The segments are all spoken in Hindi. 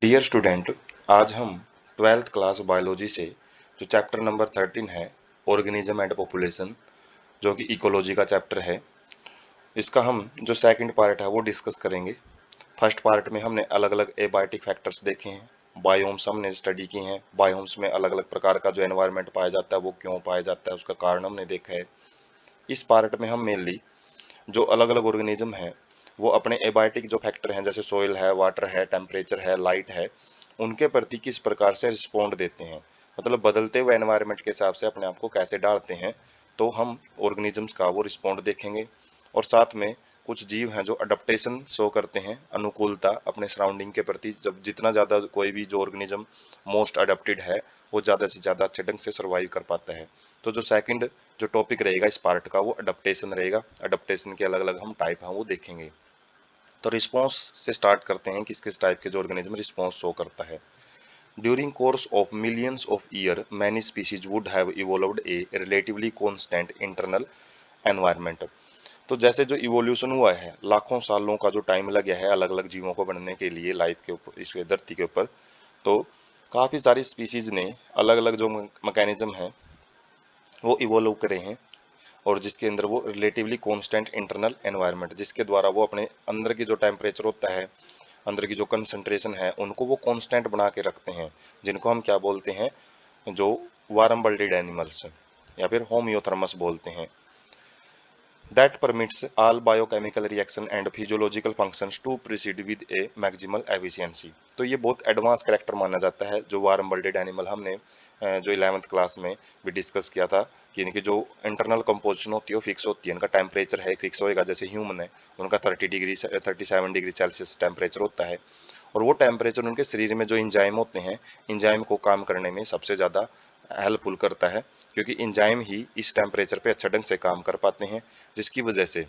डियर स्टूडेंट, आज हम 12th क्लास बायोलॉजी से जो चैप्टर नंबर 13 है, ऑर्गेनिज्म एंड पॉपुलेशन, जो कि इकोलॉजी का चैप्टर है, इसका हम जो सेकंड पार्ट है वो डिस्कस करेंगे। फर्स्ट पार्ट में हमने अलग अलग एबायोटिक फैक्टर्स देखे हैं, बायोम्स हमने स्टडी किए हैं, बायोम्स में अलग अलग प्रकार का जो एनवायरनमेंट पाया जाता है वो क्यों पाया जाता है, उसका कारण हमने देखा है। इस पार्ट में हम मेनली जो अलग अलग ऑर्गेनिज्म हैं वो अपने एबायोटिक जो फैक्टर हैं, जैसे सोइल है, वाटर है, टेम्परेचर है, लाइट है, उनके प्रति किस प्रकार से रिस्पोंड देते हैं, मतलब बदलते हुए एनवायरनमेंट के हिसाब से अपने आप को कैसे डालते हैं। तो हम ऑर्गेनिजम्स का वो रिस्पोंड देखेंगे। और साथ में कुछ जीव हैं जो अडप्टेशन शो करते हैं, अनुकूलता अपने सराउंडिंग के प्रति। जब जितना ज़्यादा कोई भी जो ऑर्गेनिज्म मोस्ट अडेप्टेड है वो ज़्यादा से ज़्यादा अच्छे ढंग से सर्वाइव कर पाता है। तो जो सेकंड जो टॉपिक रहेगा इस पार्ट का वो अडप्टेशन रहेगा। अडप्टेशन के अलग अलग हम टाइप हैं वो देखेंगे। तो रिस्पॉन्स से स्टार्ट करते हैं, किस किस टाइप के जो ऑर्गेनिज्म रिस्पॉन्स शो करता है। During course of millions of year many species would have evolved a relatively constant internal environment. तो जैसे जो इवोल्यूशन हुआ है, लाखों सालों का जो टाइम लग गया है अलग अलग जीवों को बनने के लिए लाइफ के ऊपर, इस धरती के ऊपर, तो काफ़ी सारी स्पीसीज ने अलग अलग जो मैकेनिज्म है वो इवोल्व करे हैं, और जिसके अंदर वो रिलेटिवली कांस्टेंट इंटरनल एनवायरनमेंट, जिसके द्वारा वो अपने अंदर की जो टेम्परेचर होता है, अंदर की जो कंसंट्रेशन है, उनको वो कांस्टेंट बना के रखते हैं, जिनको हम क्या बोलते हैं, जो वार्म ब्लडेड एनिमल्स या फिर होम्योथर्मस बोलते हैं। that permits all biochemical reaction and physiological functions to proceed with a maximal efficiency। तो ये बहुत एडवांस कैरेक्टर माना जाता है जो वार्म बल्डेड एनिमल हमने जो 11th क्लास में भी डिस्कस किया था कि इनकी जो इंटरनल कंपोजिशन होती है वो फिक्स होती है, इनका टेम्परेचर है फिक्स होएगा। जैसे ह्यूमन है, उनका 37 डिग्री सेल्सियस टेम्परेचर होता है, और वो टेम्परेचर उनके शरीर में जो इंजाइम होते हैं, इंजाइम को काम करने में सबसे ज़्यादा हेल्पफुल करता है, क्योंकि इंजाइम ही इस टेम्परेचर पे अच्छा ढंग से काम कर पाते हैं, जिसकी वजह से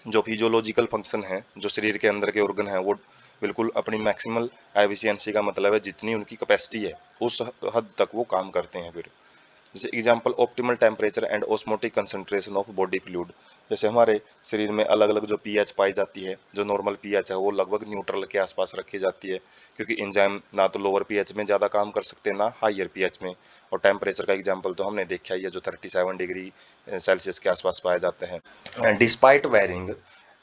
जो फिजियोलॉजिकल फंक्शन है, जो शरीर के अंदर के ऑर्गन है, वो बिल्कुल अपनी मैक्सिमल एफिशिएंसी का मतलब है जितनी उनकी कैपेसिटी है उस हद तक वो काम करते हैं फिर। जैसे example optimal temperature and osmotic concentration of body fluid. जैसे हमारे शरीर में अलग अलग जो पीएच पाई जाती है, जो नॉर्मल पीएच है वो लगभग न्यूट्रल के आसपास रखी जाती है, क्योंकि एंजाइम ना तो लोअर पीएच में ज़्यादा काम कर सकते हैं ना हायर पीएच में। और टेम्परेचर का एग्जांपल तो हमने देखा ही है, जो 37 डिग्री सेल्सियस के आसपास पाए जाते हैं। Despite varying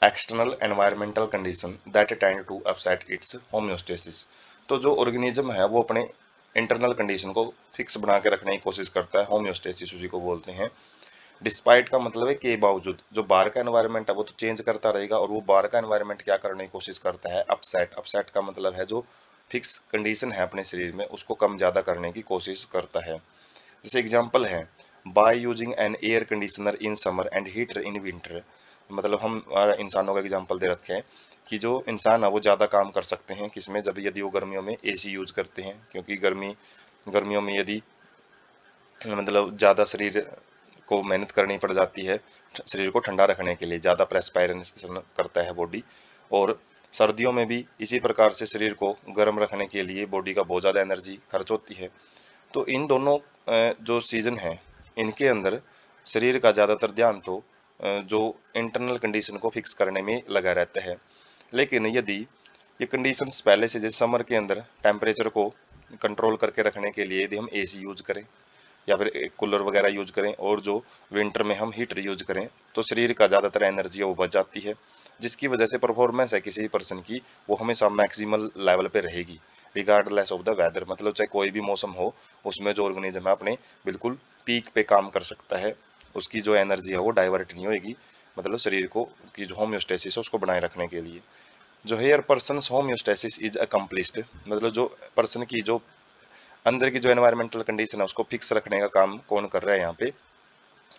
external environmental condition that tend to upset its homeostasis. तो जो ऑर्गेनिज्म है वो अपने इंटरनल कंडीशन को फिक्स बना के रखने की कोशिश करता है, होम्योस्टेसिस उसी को बोलते हैं। डिस्पाइट का मतलब है के बावजूद, जो बाहर का एनवायरनमेंट है वो तो चेंज करता रहेगा, और वो बाहर का एनवायरनमेंट क्या करने की कोशिश करता है, अपसेट। अपसेट का मतलब है जो फिक्स कंडीशन है अपने शरीर में उसको कम ज़्यादा करने की कोशिश करता है। जैसे एग्जाम्पल है, by using an air conditioner in summer and heater in winter. मतलब हम इंसानों का एग्जाम्पल दे रखे हैं कि जो इंसान है वो ज़्यादा काम कर सकते हैं किसमें, जब यदि वो गर्मियों में एसी यूज करते हैं, क्योंकि गर्मियों में यदि मतलब ज़्यादा शरीर को मेहनत करनी पड़ जाती है, शरीर को ठंडा रखने के लिए ज़्यादा प्रेस्पायरेशन करता है बॉडी। और सर्दियों में भी इसी प्रकार से शरीर को गर्म रखने के लिए बॉडी का बहुत ज़्यादा एनर्जी खर्च होती है। तो इन दोनों जो सीज़न हैं इनके अंदर शरीर का ज़्यादातर ध्यान तो जो इंटरनल कंडीशन को फिक्स करने में लगा रहता है। लेकिन यदि ये कंडीशंस पहले से, जैसे समर के अंदर टेम्परेचर को कंट्रोल करके रखने के लिए यदि हम एसी यूज करें या फिर कूलर वगैरह यूज करें, और जो विंटर में हम हीटर यूज करें, तो शरीर का ज़्यादातर एनर्जी वो बच जाती है, जिसकी वजह से परफॉर्मेंस है किसी भी पर्सन की वो हमेशा मैक्सिमल लेवल पे रहेगी, रिगार्डलेस ऑफ द वेदर। मतलब चाहे कोई भी मौसम हो, उसमें जो ऑर्गेनिज्म है अपने बिल्कुल पीक पे काम कर सकता है, उसकी जो एनर्जी है वो डाइवर्ट नहीं होगी, मतलब शरीर को की जो होम्योस्टेसिस है उसको बनाए रखने के लिए। जो here person homeostasis is accomplished, मतलब जो पर्सन की जो अंदर की जो एनवायरमेंटल कंडीशन है उसको फिक्स रखने का काम कौन कर रहा है यहाँ पे,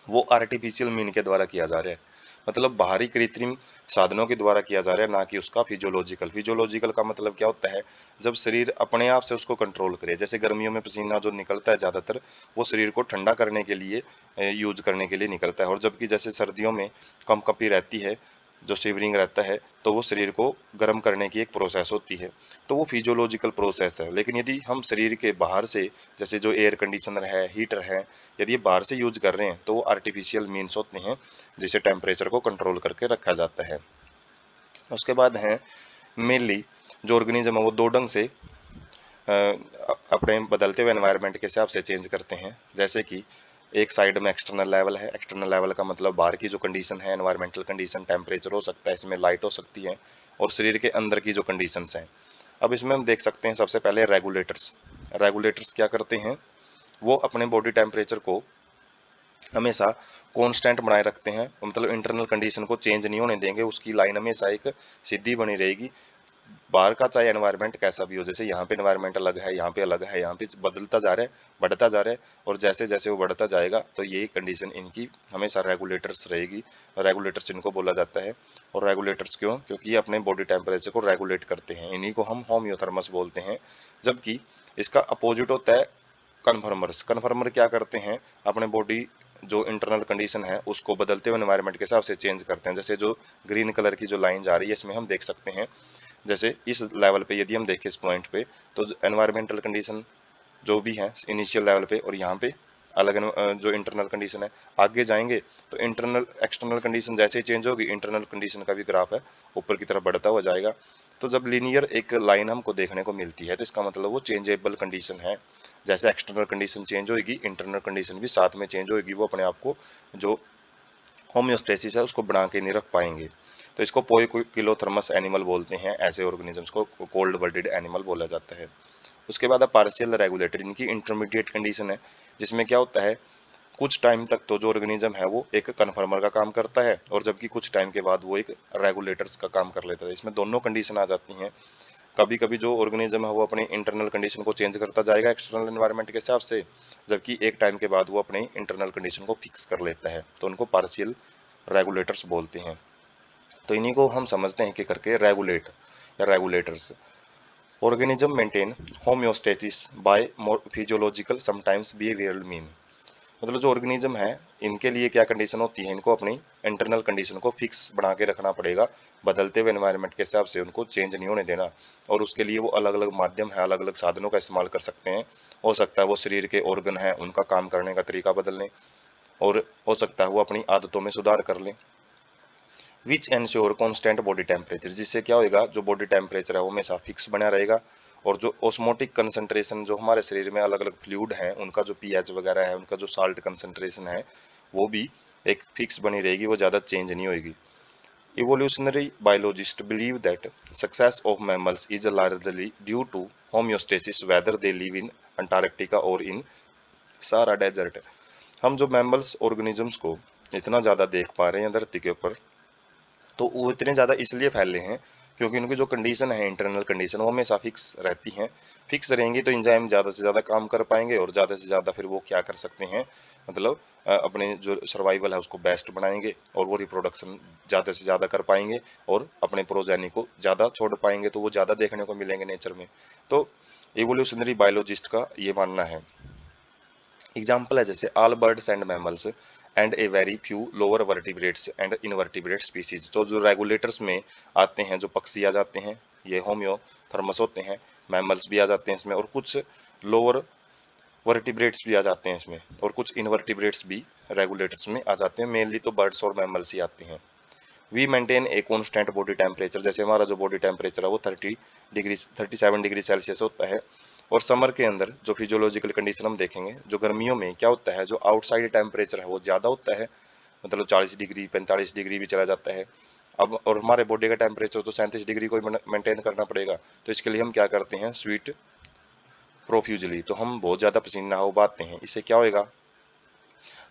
वो आर्टिफिशियल मीन के द्वारा किया जा रहा है, मतलब बाहरी कृत्रिम साधनों के द्वारा किया जा रहा है, ना कि उसका फिजियोलॉजिकल। फिजियोलॉजिकल का मतलब क्या होता है, जब शरीर अपने आप से उसको कंट्रोल करे। जैसे गर्मियों में पसीना जो निकलता है ज़्यादातर वो शरीर को ठंडा करने के लिए यूज करने के लिए निकलता है, और जबकि जैसे सर्दियों में कंपकपी रहती है, जो शिवरिंग रहता है, तो वो शरीर को गर्म करने की एक प्रोसेस होती है, तो वो फिजियोलॉजिकल प्रोसेस है। लेकिन यदि हम शरीर के बाहर से, जैसे जो एयर कंडीशनर है, हीटर है, यदि ये बाहर से यूज कर रहे हैं तो वो आर्टिफिशियल मीन्स होते हैं जिससे टेम्परेचर को कंट्रोल करके रखा जाता है। उसके बाद है मेनली जो ऑर्गेनिज्म है वो दो ढंग से अपने बदलते हुए एनवायरनमेंट के हिसाब से चेंज करते हैं। जैसे कि एक साइड में एक्सटर्नल लेवल है, एक्सटर्नल लेवल का मतलब बाहर की जो कंडीशन है, एनवायरमेंटल कंडीशन, टेम्परेचर हो सकता है, इसमें लाइट हो सकती है, और शरीर के अंदर की जो कंडीशंस हैं। अब इसमें हम देख सकते हैं सबसे पहले रेगुलेटर्स। रेगुलेटर्स क्या करते हैं, वो अपने बॉडी टेम्परेचर को हमेशा कांस्टेंट बनाए रखते हैं, मतलब इंटरनल कंडीशन को चेंज नहीं होने देंगे, उसकी लाइन हमेशा एक सीधी बनी रहेगी। बाहर का चाहे एनवायरनमेंट कैसा भी हो, जैसे यहाँ पे एनवायरनमेंट अलग है, यहाँ पे अलग है, यहाँ पे बदलता जा रहा है, बढ़ता जा रहा है, और जैसे जैसे वो बढ़ता जाएगा तो यही कंडीशन इनकी हमेशा रेगुलेटर्स रहेगी। रेगुलेटर्स इनको बोला जाता है। और रेगुलेटर्स क्यों, क्योंकि ये अपने बॉडी टेम्परेचर को रेगुलेट करते हैं, इन्हीं को हम होम्योथर्मस बोलते हैं। जबकि इसका अपोजिट होता है कन्फर्मर्स। कन्फर्मर क्या करते हैं, अपने बॉडी जो इंटरनल कंडीशन है उसको बदलते हुए एनवायरनमेंट के हिसाब से चेंज करते हैं। जैसे जो ग्रीन कलर की जो लाइन जा रही है, इसमें हम देख सकते हैं, जैसे इस लेवल पे यदि हम देखें इस पॉइंट पे, तो एनवायरमेंटल कंडीशन जो भी है इनिशियल लेवल पे, और यहाँ पे अलग जो इंटरनल कंडीशन है, आगे जाएंगे तो इंटरनल एक्सटर्नल कंडीशन जैसे ही चेंज होगी, इंटरनल कंडीशन का भी ग्राफ है ऊपर की तरफ बढ़ता हुआ जाएगा। तो जब लीनियर एक लाइन हमको देखने को मिलती है तो इसका मतलब वो चेंजेबल कंडीशन है। जैसे एक्सटर्नल कंडीशन चेंज होगी, इंटरनल कंडीशन भी साथ में चेंज होगी, वो अपने आप को जो होम्योस्टेसिस है उसको बना के नहीं रख पाएंगे। तो इसको पोइकिलोथर्मस एनिमल बोलते हैं, ऐसे ऑर्गेनिजम्स को कोल्ड ब्लडेड एनिमल बोला जाता है। उसके बाद अब पार्शियल रेगुलेटर, इनकी इंटरमीडिएट कंडीशन है, जिसमें क्या होता है, कुछ टाइम तक तो जो ऑर्गेनिज्म है वो एक कन्फर्मर का काम करता है, और जबकि कुछ टाइम के बाद वो एक रेगुलेटर्स का काम कर लेता है। इसमें दोनों कंडीशन आ जाती हैं। कभी कभी जो ऑर्गेनिज्म है वो अपनी इंटरनल कंडीशन को चेंज करता जाएगा एक्सटर्नल एनवायरनमेंट के हिसाब से, जबकि एक टाइम के बाद वो अपनी इंटरनल कंडीशन को फिक्स कर लेता है, तो उनको पार्शियल रेगुलेटर्स बोलते हैं। तो इन्हीं को हम समझते हैं कि करके रेगुलेट या regulators. Organism maintain homeostasis by physiological sometimes behavioural mean, मतलब जो ऑर्गेनिज्म है इनके लिए क्या कंडीशन होती है, इनको अपनी इंटरनल कंडीशन को फिक्स बना के रखना पड़ेगा, बदलते हुए एनवायरनमेंट के हिसाब से उनको चेंज नहीं होने देना। और उसके लिए वो अलग अलग माध्यम है, अलग अलग साधनों का इस्तेमाल कर सकते हैं। हो सकता है वो शरीर के ऑर्गन है उनका काम करने का तरीका बदल लें, और हो सकता है वो अपनी आदतों में सुधार कर लें। Which ensure constant body temperature, जिससे क्या होगा, जो बॉडी टेम्परेचर है वो हमेशा फिक्स बना रहेगा, और जो ऑस्मोटिक कंसंट्रेशन जो हमारे शरीर में अलग अलग फ्लूइड हैं उनका जो पीएच वगैरह है, उनका जो साल्ट कंसंट्रेशन है, वो भी एक फिक्स बनी रहेगी, वो ज़्यादा चेंज नहीं होगी। Evolutionary biologist believe that success of mammals is largely due to homeostasis whether they live in Antarctica और इन सारा डेजर्ट। हम जो मैमल्स ऑर्गेनिजम्स को इतना ज़्यादा देख पा रहे हैं धरती के ऊपर, तो वो इतने ज़्यादा इसलिए फैले हैं क्योंकि उनकी जो कंडीशन है, इंटरनल कंडीशन, वो हमेशा फिक्स रहती हैं। फिक्स रहेंगी तो इंजाइम ज़्यादा से ज़्यादा काम कर पाएंगे, और ज़्यादा से ज़्यादा फिर वो क्या कर सकते हैं, मतलब अपने जो सर्वाइवल है उसको बेस्ट बनाएंगे, और वो रिप्रोडक्शन ज़्यादा से ज़्यादा कर पाएंगे, और अपने प्रोजेनी को ज़्यादा छोड़ पाएंगे, तो वो ज़्यादा देखने को मिलेंगे नेचर में। तो एवोल्यूशनरी बायोलॉजिस्ट का ये मानना है। एग्जाम्पल है जैसे all birds and mammals and a very few lower vertebrates and invertebrate species. तो जो रेगुलेटर्स में आते हैं, जो पक्षी आ जाते हैं, ये होम्योथर्मस होते हैं, मैमल्स भी आ जाते हैं इसमें, और कुछ लोअर वर्टिब्रेट्स भी आ जाते हैं इसमें, और कुछ इनवर्टिब्रेट्स भी रेगुलेटर्स में आ जाते हैं। मेनली तो बर्ड्स और मैमल्स ही आते हैं। We maintain a constant body temperature, जैसे हमारा जो बॉडी टेम्परेचर है वो 37 डिग्री सेल्सियस होता है। और समर के अंदर जो फिजियोलॉजिकल कंडीशन हम देखेंगे, जो गर्मियों में क्या होता है, जो आउटसाइड टेम्परेचर है वो ज़्यादा होता है, मतलब 40 डिग्री 45 डिग्री भी चला जाता है। अब और हमारे बॉडी का टेम्परेचर तो 37 डिग्री को मेंटेन करना पड़ेगा, तो इसके लिए हम क्या करते हैं, स्वीट प्रोफ्यूजली, तो हम बहुत ज़्यादा पसीना उबाते हैं। इससे क्या होएगा,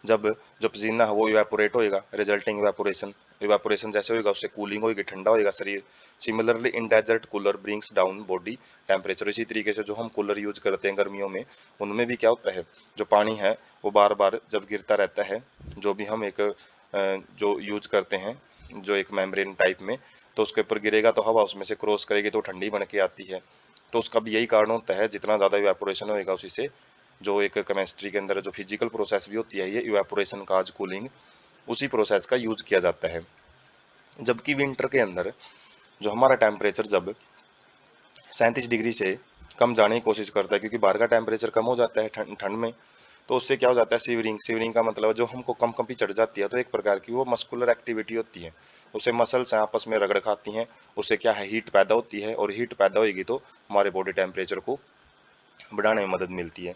जब जो पसीना है वो इवेपोरेट होएगा, रिजल्टिंग इवेपोरेशन, इवेपोरेशन जैसे होएगा उससे कूलिंग होएगी, ठंडा होएगा शरीर। Similarly in desert cooler brings down body temperature, इसी तरीके से जो हम कूलर यूज करते हैं गर्मियों में, उनमें भी क्या होता है, जो पानी है वो बार बार जब गिरता रहता है, जो भी हम एक जो यूज करते हैं, जो एक मेम्ब्रेन टाइप में, तो उसके ऊपर गिरेगा तो हवा उसमें से क्रॉस करेगी तो ठंडी बन के आती है। तो उसका भी यही कारण होता है, जितना ज़्यादा इवेपोरेशन होएगा उसी से जो एक केमिस्ट्री के अंदर जो फिजिकल प्रोसेस भी होती है, ये इवेपोरेशन का, आज कूलिंग, उसी प्रोसेस का यूज किया जाता है। जबकि विंटर के अंदर जो हमारा टेम्परेचर जब 37 डिग्री से कम जाने की कोशिश करता है, क्योंकि बाहर का टेम्परेचर कम हो जाता है ठंड में, तो उससे क्या हो जाता है, सीवरिंग। सीवरिंग का मतलब जो हमको कंपी चढ़ जाती है, तो एक प्रकार की वो मस्कुलर एक्टिविटी होती है, उससे मसल्स आपस में रगड़ खाती हैं, उससे क्या है, हीट पैदा होती है, और हीट पैदा होगी तो हमारे बॉडी टेम्परेचर को बढ़ाने में मदद मिलती है।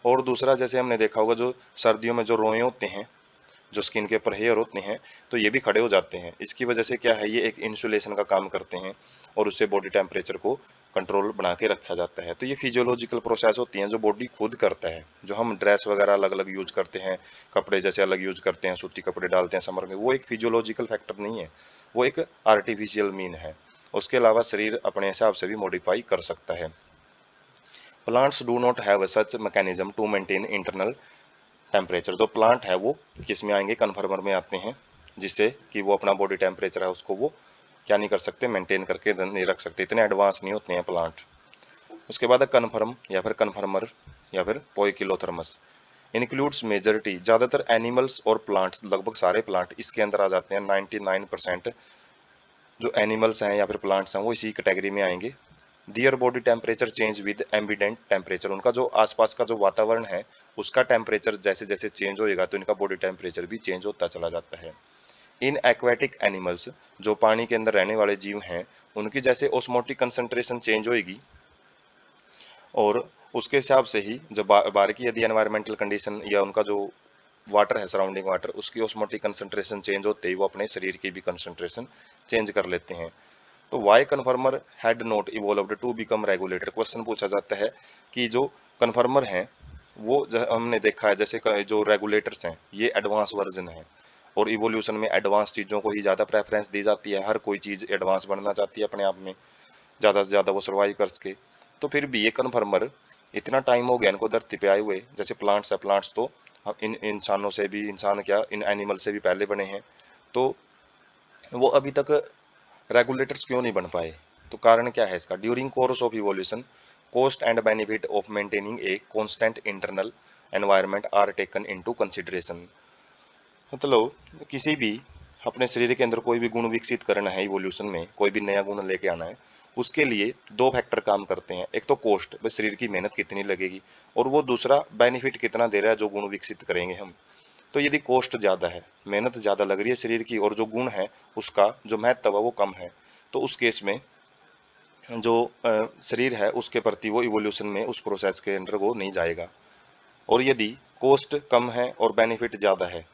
और दूसरा, जैसे हमने देखा होगा, जो सर्दियों में जो रोए होते हैं, जो स्किन के ऊपर हेयर होते हैं, तो ये भी खड़े हो जाते हैं। इसकी वजह से क्या है, ये एक इंसुलेशन का काम करते हैं और उससे बॉडी टेम्परेचर को कंट्रोल बना के रखा जाता है। तो ये फिजियोलॉजिकल प्रोसेस होती हैं जो बॉडी खुद करता है। जो हम ड्रेस वगैरह अलग अलग यूज करते हैं, कपड़े जैसे अलग यूज करते हैं, सूती कपड़े डालते हैं समर में, वो एक फिजियोलॉजिकल फैक्टर नहीं है, वो एक आर्टिफिशियल मीन है। उसके अलावा शरीर अपने हिसाब से भी मॉडिफाई कर सकता है। Plants do not have such mechanism to maintain internal temperature. जो प्लांट है वो किस में आएंगे, कन्फर्मर में आते हैं, जिससे कि वो अपना बॉडी टेम्परेचर है उसको वो क्या नहीं कर सकते, मेंटेन करके नहीं रख सकते, इतने एडवांस नहीं होते हैं प्लांट। उसके बाद कन्फर्म या फिर कन्फर्मर या फिर पोइकिलोथर्मस इंक्लूड्स मेजॉरिटी, ज़्यादातर एनिमल्स और प्लांट्स, लगभग सारे प्लांट इसके अंदर आ जाते हैं। 99% जो एनिमल्स हैं या फिर प्लांट्स हैं वो इसी कैटेगरी में आएंगे। Their body temperature change with ambient temperature, उनका जो आसपास का जो वातावरण है उसका टेम्परेचर जैसे जैसे चेंज होएगा तो इनका बॉडी टेम्परेचर भी चेंज होता चला जाता है। इन एक्वेटिक एनिमल्स, जो पानी के अंदर रहने वाले जीव हैं, उनकी जैसे ऑस्मोटिक कंसंट्रेशन चेंज होएगी और उसके हिसाब से ही जब बाहर की यदि एनवायरमेंटल कंडीशन या उनका जो वाटर है, सराउंडिंग वाटर, उसकी ऑस्मोटिक कंसंट्रेशन चेंज होते ही वो अपने शरीर की भी कंसंट्रेशन चेंज कर लेते हैं। तो why conformer had not evolved to become regulator, question पूछा जाता है कि जो कन्फर्मर हैं वो हमने देखा है जैसे जो रेगुलेटर्स हैं ये एडवांस वर्जन है, और इवोल्यूशन में एडवांस चीज़ों को ही ज़्यादा प्रेफरेंस दी जाती है। हर कोई चीज़ एडवांस बनना चाहती है अपने आप में, ज़्यादा से ज़्यादा वो सर्वाइव कर सके। तो फिर भी ये कन्फर्मर इतना टाइम हो गया इनको धरती पे आए हुए, जैसे प्लांट्स है, प्लांट्स तो इन इंसानों से भी, इंसान क्या, इन एनिमल से भी पहले बने हैं, तो वो अभी तक रेगुलेटर्स क्यों नहीं बन पाए? तो कारण क्या है इसका? During course of evolution cost and benefit of maintaining a constant internal environment are taken into consideration. मतलब किसी भी अपने शरीर के अंदर कोई भी गुण विकसित करना है, इवोल्यूशन में कोई भी नया गुण लेके आना है, उसके लिए दो फैक्टर काम करते हैं। एक तो कॉस्ट, बस शरीर की मेहनत कितनी लगेगी, और वो दूसरा बेनिफिट कितना दे रहा है जो गुण विकसित करेंगे हम। तो यदि कॉस्ट ज़्यादा है, मेहनत ज़्यादा लग रही है शरीर की, और जो गुण है उसका जो महत्व है वो कम है, तो उस केस में जो शरीर है उसके प्रति वो इवोल्यूशन में उस प्रोसेस के अंदर वो नहीं जाएगा। और यदि कॉस्ट कम है और बेनिफिट ज़्यादा है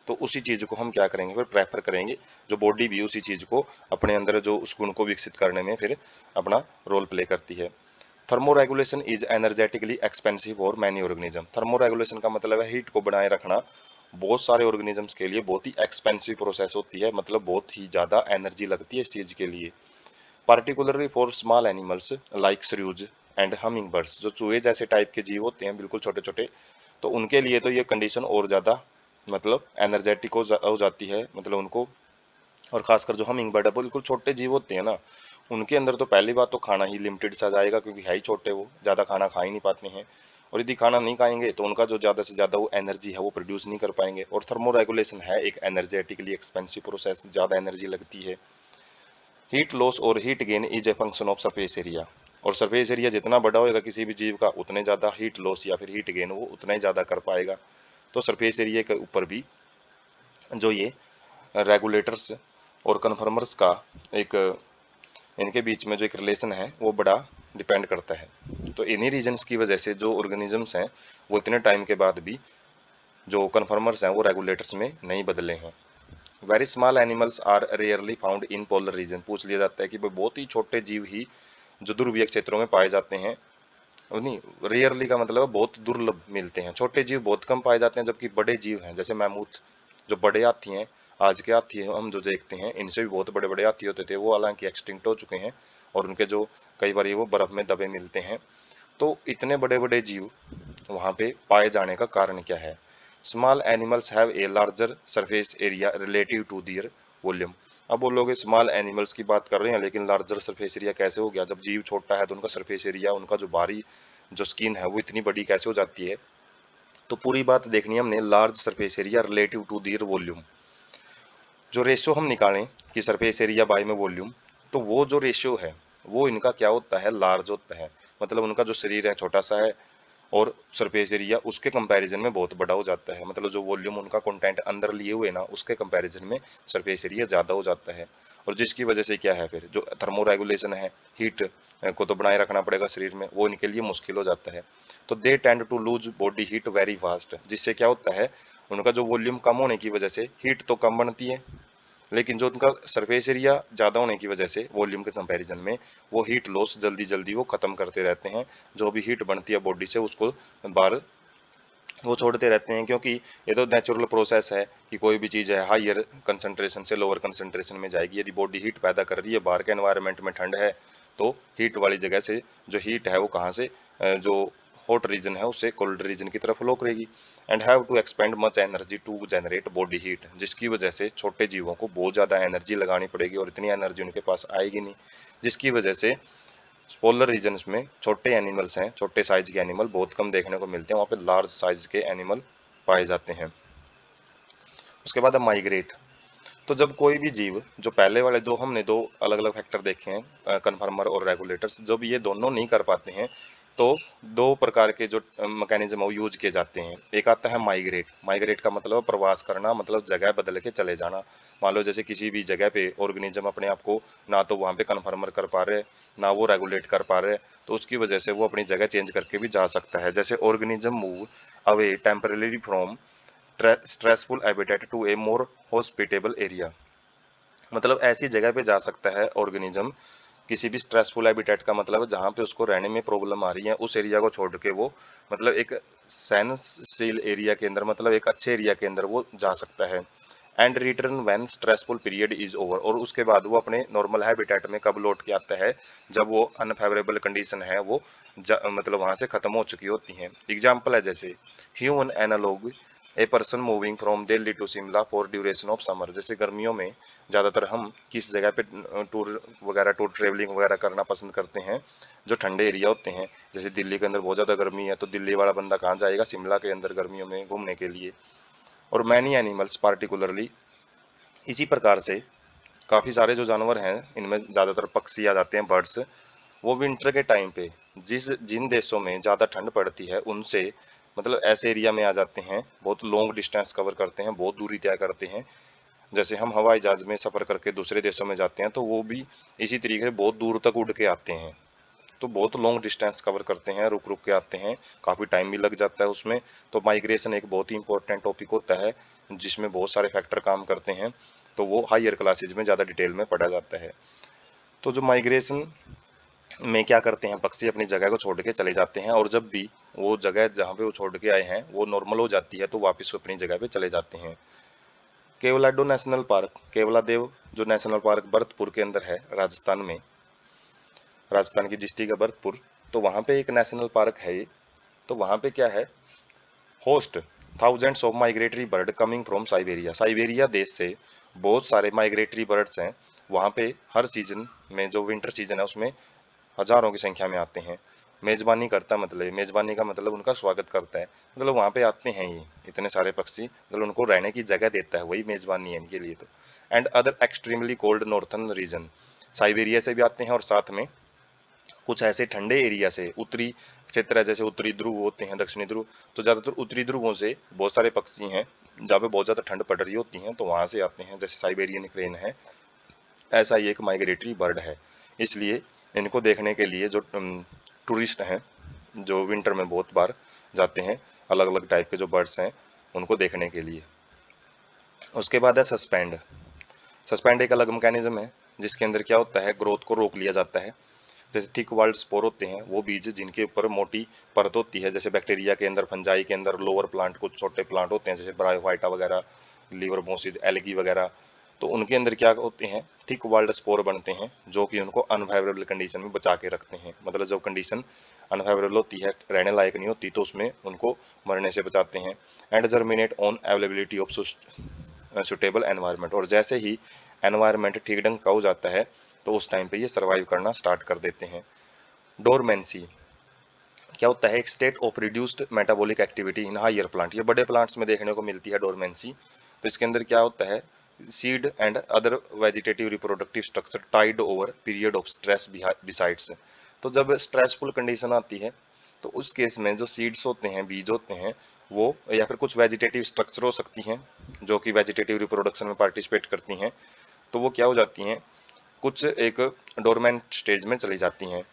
तो उसी चीज़ को हम क्या करेंगे, फिर प्रेफर करेंगे, जो बॉडी भी उसी चीज़ को अपने अंदर जो उस गुण को विकसित करने में फिर अपना रोल प्ले करती है। थर्मोरेगुलेशन इज एनर्जेटिकली एक्सपेंसिव और मैनी ऑर्गेनिज्म। थर्मोरेगुलेशन का मतलब है हीट को बनाए रखना, बहुत सारे ऑर्गेनिजम्स के लिए बहुत ही एक्सपेंसिव प्रोसेस होती है, मतलब बहुत ही ज़्यादा एनर्जी लगती है इस चीज़ के लिए। Particularly for small animals like shrews and hummingbirds, जो चूहे जैसे टाइप के जीव होते हैं बिल्कुल छोटे छोटे, तो उनके लिए तो ये कंडीशन और ज़्यादा मतलब एनर्जेटिक हो जाती है, मतलब उनको। और खासकर जो हमिंग बर्ड है, बिल्कुल छोटे जीव होते हैं ना, उनके अंदर तो पहली बात तो खाना ही लिमिटेड सा जाएगा, क्योंकि है ही छोटे, वो ज़्यादा खाना खा ही नहीं पाते हैं। और यदि खाना नहीं खाएंगे तो उनका जो ज़्यादा से ज़्यादा वो एनर्जी है वो प्रोड्यूस नहीं कर पाएंगे। और थर्मोरेगुलेशन है एक एनर्जेटिकली एक्सपेंसिव प्रोसेस, ज़्यादा एनर्जी लगती है। हीट लॉस और heat gain is a function of surface area, और सरफेस एरिया जितना बड़ा होगा किसी भी जीव का, उतने ज़्यादा हीट लॉस या फिर हीट गेन वो उतना ही ज़्यादा कर पाएगा। तो सरफेस एरिया के ऊपर भी जो ये रेगुलेटर्स और कन्फर्मर्स का एक, इनके बीच में जो एक रिलेशन है वो बड़ा डिपेंड करता है। तो इन्हीं रीजन्स की वजह से जो ऑर्गेनिजम्स हैं वो इतने टाइम के बाद भी जो कन्फर्मर्स हैं वो रेगुलेटर्स में नहीं बदले हैं। Very small animals are rarely found in polar region, पूछ लिया जाता है कि भाई बहुत ही छोटे जीव ही जो ध्रुवीय क्षेत्रों में पाए जाते हैं, नहीं, रेयरली का मतलब है बहुत दुर्लभ मिलते हैं, छोटे जीव बहुत कम पाए जाते हैं, जबकि बड़े जीव हैं जैसे मैमूथ, जो बड़े हाथी हैं, आज के हाथी हम जो देखते हैं इनसे भी बहुत बड़े बड़े हाथी होते थे, वो हालांकि एक्सटिंक्ट हो चुके हैं, और उनके जो कई बार वो बर्फ में दबे मिलते हैं। तो इतने बड़े बड़े जीव वहाँ पे पाए जाने का कारण क्या है? Small animals have a larger surface area relative to their volume. अब बोलोगे स्मॉल एनिमल्स की बात कर रहे हैं लेकिन लार्जर सरफेस एरिया कैसे हो गया? जब जीव छोटा है तो उनका सरफेस एरिया, उनका जो बाहरी जो स्किन है वो इतनी बड़ी कैसे हो जाती है? तो पूरी बात देखनी है हमने, large surface area relative to their volume. जो रेशियो हम निकालें कि सरफेस एरिया बाय में वॉल्यूम, तो वो जो रेशियो है वो इनका क्या होता है, लार्ज होता है। मतलब उनका जो शरीर है छोटा सा है और सरफेस एरिया उसके कंपैरिजन में बहुत बड़ा हो जाता है, मतलब जो वॉल्यूम उनका कंटेंट अंदर लिए हुए ना उसके कंपैरिजन में सरफेस एरिया ज़्यादा हो जाता है। और जिसकी वजह से क्या है, फिर जो थर्मो रेगुलेशन है, हीट को तो बनाए रखना पड़ेगा शरीर में, वो इनके लिए मुश्किल हो जाता है। तो they tend to lose body heat very fast, जिससे क्या होता है, उनका जो वॉल्यूम कम होने की वजह से हीट तो कम बनती है, लेकिन जो उनका सरफेस एरिया ज़्यादा होने की वजह से वॉल्यूम के कंपैरिजन में वो हीट लॉस जल्दी जल्दी वो ख़त्म करते रहते हैं। जो भी हीट बनती है बॉडी से उसको बाहर वो छोड़ते रहते हैं, क्योंकि ये तो नेचुरल प्रोसेस है कि कोई भी चीज़ है हायर कंसंट्रेशन से लोअर कंसंट्रेशन में जाएगी। यदि बॉडी हीट पैदा कर रही है, बाहर के एनवायरनमेंट में ठंड है, तो हीट वाली जगह से जो हीट है वो कहाँ से, जो हॉट रीजन है उससे कोल्ड रीजन की तरफ फ्लो करेगी। And have to expend much energy to generate body heat, जिसकी वजह से छोटे जीवों को बहुत ज़्यादा एनर्जी लगानी पड़ेगी और इतनी एनर्जी उनके पास आएगी नहीं, जिसकी वजह से पोलर रीजन्स में छोटे एनिमल्स हैं, छोटे साइज के एनिमल बहुत कम देखने को मिलते हैं, वहाँ पे लार्ज साइज के एनिमल पाए जाते हैं। उसके बाद है माइग्रेट। तो जब कोई भी जीव, जो पहले वाले दो हमने दो अलग अलग फैक्टर देखे हैं, कन्फर्मर और रेगुलेटर्स, जब ये दोनों नहीं कर पाते हैं तो दो प्रकार के जो मैकेनिज्म है वो यूज किए जाते हैं। एक आता है माइग्रेट। माइग्रेट का मतलब प्रवास करना, मतलब जगह बदल के चले जाना। मान लो जैसे किसी भी जगह पे ऑर्गेनिज्म अपने आप को ना तो वहाँ पे कन्फर्मर कर पा रहे, ना वो रेगुलेट कर पा रहे, तो उसकी वजह से वो अपनी जगह चेंज करके भी जा सकता है। जैसे organism move away temporarily from stressful habitat to a more hospitable area, मतलब ऐसी जगह पे जा सकता है ऑर्गेनिज्म, किसी भी स्ट्रेसफुल हैबिटेट का मतलब जहाँ पे उसको रहने में प्रॉब्लम आ रही है उस एरिया को छोड़ के वो, मतलब एक सेंसशील एरिया के अंदर, मतलब एक अच्छे एरिया के अंदर वो जा सकता है। And return when stressful period is over, और उसके बाद वो अपने नॉर्मल हैबिटेट में कब लौट के आता है, जब वो अनफेवरेबल कंडीशन है वो मतलब वहां से खत्म हो चुकी होती हैं। एग्जाम्पल है जैसे human analogue, a person moving from Delhi to Shimla for duration of summer, जैसे गर्मियों में ज़्यादातर हम किस जगह पे टूर ट्रेवलिंग वगैरह करना पसंद करते हैं, जो ठंडे एरिया होते हैं। जैसे दिल्ली के अंदर बहुत ज़्यादा गर्मी है, तो दिल्ली वाला बंदा कहाँ जाएगा, शिमला के अंदर गर्मियों में घूमने के लिए। और मैनी एनिमल्स पार्टिकुलरली, इसी प्रकार से काफ़ी सारे जो जानवर हैं, इनमें ज़्यादातर पक्षी आ जाते हैं, बर्ड्स, वो विंटर के टाइम पे जिन देशों में ज़्यादा ठंड पड़ती है उनसे, मतलब ऐसे एरिया में आ जाते हैं, बहुत लॉन्ग डिस्टेंस कवर करते हैं, बहुत दूरी तय करते हैं। जैसे हम हवाई जहाज में सफ़र करके दूसरे देशों में जाते हैं, तो वो भी इसी तरीके से बहुत दूर तक उड़ के आते हैं। तो बहुत लॉन्ग डिस्टेंस कवर करते हैं, रुक रुक के आते हैं, काफ़ी टाइम भी लग जाता है उसमें। तो माइग्रेशन एक बहुत ही इंपॉर्टेंट टॉपिक होता है, जिसमें बहुत सारे फैक्टर काम करते हैं, तो वो हायर क्लासेज में ज़्यादा डिटेल में पढ़ा जाता है। तो जो माइग्रेशन में क्या करते हैं, पक्षी अपनी जगह को छोड़ के चले जाते हैं, और जब भी वो जगह जहाँ पे वो छोड़ के आए हैं वो नॉर्मल हो जाती है, तो वापस वो अपनी जगह पे चले जाते हैं। केवलाडो नेशनल पार्क, केवलादेव जो नेशनल पार्क भरतपुर के अंदर है, राजस्थान में, राजस्थान की डिस्ट्रिक्ट है भरतपुर, तो वहाँ पे एक नेशनल पार्क है ये। तो वहाँ पे क्या है, host thousands of migratory bird coming from Siberia, Siberia देश से बहुत सारे माइग्रेटरी बर्ड्स हैं। वहाँ पे हर सीजन में, जो विंटर सीजन है उसमें हजारों की संख्या में आते हैं। मेजबानी करता, मतलब मेजबानी का मतलब उनका स्वागत करता है, मतलब वहाँ पे आते हैं ये इतने सारे पक्षी, मतलब उनको रहने की जगह देता है, वही मेजबानी है इनके लिए तो। And other extremely cold northern region, Siberia से भी आते हैं, और साथ में कुछ ऐसे ठंडे एरिया से, उत्तरी क्षेत्र है, जैसे उत्तरी ध्रुव होते हैं, दक्षिणी ध्रुव, तो ज़्यादातर उत्तरी ध्रुवों से बहुत सारे पक्षी हैं जहाँ पे बहुत ज़्यादा ठंड पड़ रही होती हैं, तो वहाँ से आते हैं, जैसे साइबेरियन क्रेन है, ऐसा ही एक माइग्रेटरी बर्ड है। इसलिए इनको देखने के लिए जो टूरिस्ट हैं, जो विंटर में बहुत बार जाते हैं, अलग अलग टाइप के जो बर्ड्स हैं उनको देखने के लिए। उसके बाद है सस्पेंड। सस्पेंड एक अलग मैकेनिज्म है, जिसके अंदर क्या होता है, ग्रोथ को रोक लिया जाता है। जैसे थिक वाल्ड स्पोर होते हैं, वो बीज जिनके ऊपर मोटी परत होती है, जैसे बैक्टीरिया के अंदर, फंजाई के अंदर लोअर प्लांट, कुछ छोटे प्लांट होते हैं जैसे ब्रायोफाइटा वगैरह, लीवर मोसिस, एल्गी वगैरह, तो उनके अंदर क्या होते हैं, थिक वाल्ड स्पोर बनते हैं, जो कि उनको अनफेवरेबल कंडीशन में बचा के रखते हैं। मतलब जब कंडीशन अनफेवरेबल होती है, रहने लायक नहीं होती, तो उसमें उनको मरने से बचाते हैं। And germinate on availability of suitable environment, और जैसे ही एनवायरनमेंट ठीक ढंग का हो जाता है तो उस टाइम पे ये सर्वाइव करना स्टार्ट कर देते हैं। डोरमेंसी क्या होता है, एक state of reduced metabolic activity in higher plant, ये बड़े प्लांट्स में देखने को मिलती है डोरमेंसी। तो इसके अंदर क्या होता है, seed and other vegetative reproductive structure tide over period of stress besides. तो जब स्ट्रेसफुल कंडीशन आती है तो उस केस में जो सीड्स होते हैं, बीज होते हैं, वो या फिर कुछ वेजिटेटिव स्ट्रक्चर हो सकती हैं जो कि वेजिटेटिव रिप्रोडक्शन में पार्टिसिपेट करती हैं, तो वो क्या हो जाती हैं, कुछ एक डोरमेंट स्टेज में चली जाती हैं